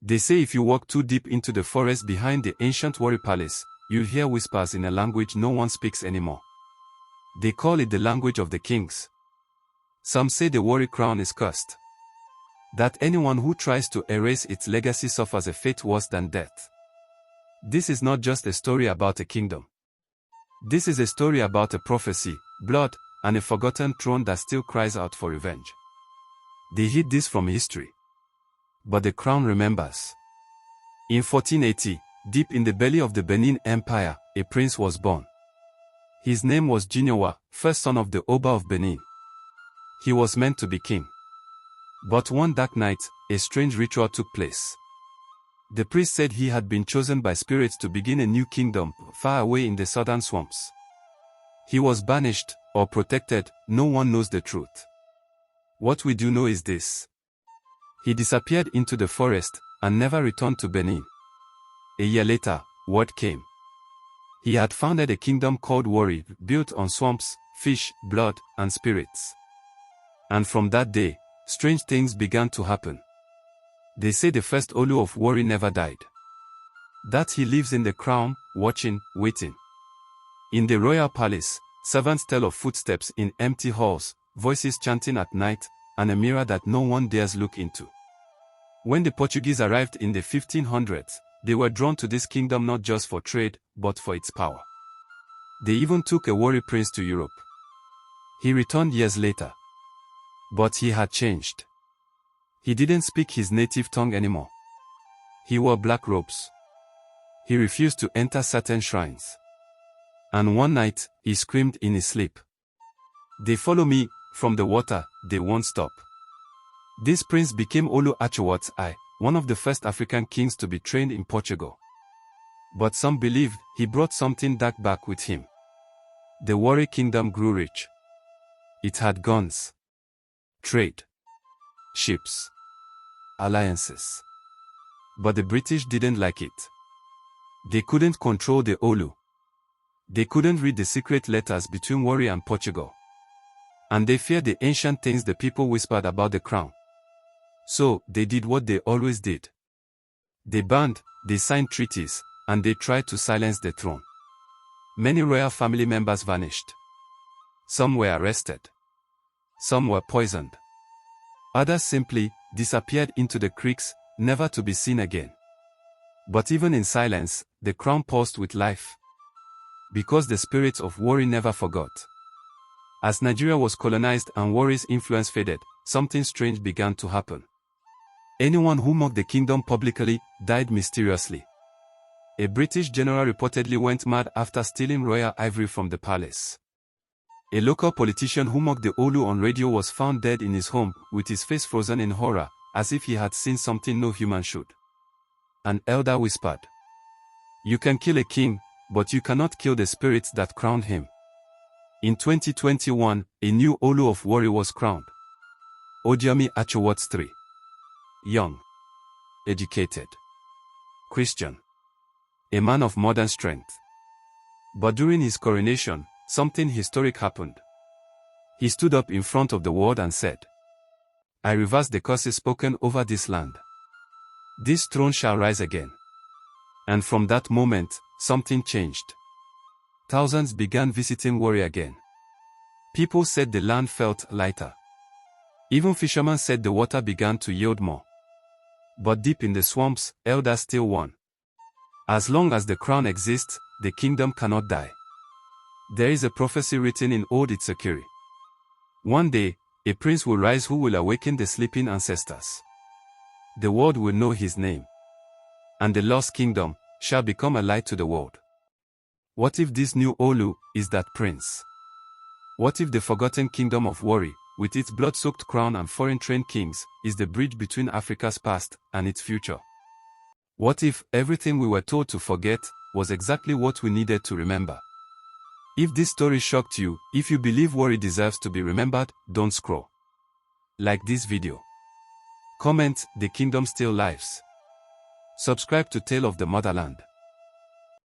They say if you walk too deep into the forest behind the ancient Warri palace, you'll hear whispers in a language no one speaks anymore. They call it the language of the kings. Some say the Warri crown is cursed. That anyone who tries to erase its legacy suffers a fate worse than death. This is not just a story about a kingdom. This is a story about a prophecy, blood, and a forgotten throne that still cries out for revenge. They hid this from history. But the crown remembers. In 1480, deep in the belly of the Benin Empire, a prince was born. His name was Ginuwa, first son of the Oba of Benin. He was meant to be king. But one dark night, a strange ritual took place. The priest said he had been chosen by spirits to begin a new kingdom, far away in the southern swamps. He was banished, or protected, no one knows the truth. What we do know is this. He disappeared into the forest, and never returned to Benin. A year later, word came. He had founded a kingdom called Warri, built on swamps, fish, blood, and spirits. And from that day, strange things began to happen. They say the first Olu of Warri never died. That he lives in the crown, watching, waiting. In the royal palace, servants tell of footsteps in empty halls, voices chanting at night, and a mirror that no one dares look into. When the Portuguese arrived in the 1500s, they were drawn to this kingdom not just for trade, but for its power. They even took a Warri prince to Europe. He returned years later. But he had changed. He didn't speak his native tongue anymore. He wore black robes. He refused to enter certain shrines. And one night, he screamed in his sleep. "They follow me, from the water, they won't stop." This prince became Olu of Warri, one of the first African kings to be trained in Portugal. But some believed he brought something dark back with him. The Warri kingdom grew rich. It had guns, trade, ships, alliances. But the British didn't like it. They couldn't control the Olu. They couldn't read the secret letters between Warri and Portugal. And they feared the ancient things the people whispered about the crown. So, they did what they always did. They banned, they signed treaties, and they tried to silence the throne. Many royal family members vanished. Some were arrested. Some were poisoned. Others simply disappeared into the creeks, never to be seen again. But even in silence, the crown pulsed with life. Because the spirits of Warri never forgot. As Nigeria was colonized and Warri's influence faded, something strange began to happen. Anyone who mocked the kingdom publicly died mysteriously. A British general reportedly went mad after stealing royal ivory from the palace. A local politician who mocked the Olu on radio was found dead in his home, with his face frozen in horror, as if he had seen something no human should. An elder whispered, "You can kill a king, but you cannot kill the spirits that crowned him." In 2021, a new Olu of Warri was crowned. Olu of Warri. Young, educated, Christian, a man of modern strength. But during his coronation, something historic happened. He stood up in front of the world and said, "I reverse the curses spoken over this land. This throne shall rise again." And from that moment, something changed. Thousands began visiting Warri again. People said the land felt lighter. Even fishermen said the water began to yield more. But deep in the swamps, elders still won. As long as the crown exists, the kingdom cannot die. There is a prophecy written in old Itzekiri. One day, a prince will rise who will awaken the sleeping ancestors. The world will know his name. And the lost kingdom shall become a light to the world. What if this new Olu is that prince? What if the forgotten Kingdom of Warri, with its blood-soaked crown and foreign-trained kings, is the bridge between Africa's past and its future? What if everything we were told to forget was exactly what we needed to remember? If this story shocked you, if you believe Warri deserves to be remembered, don't scroll. Like this video. Comment, "The kingdom still lives." Subscribe to Tale of the Motherland.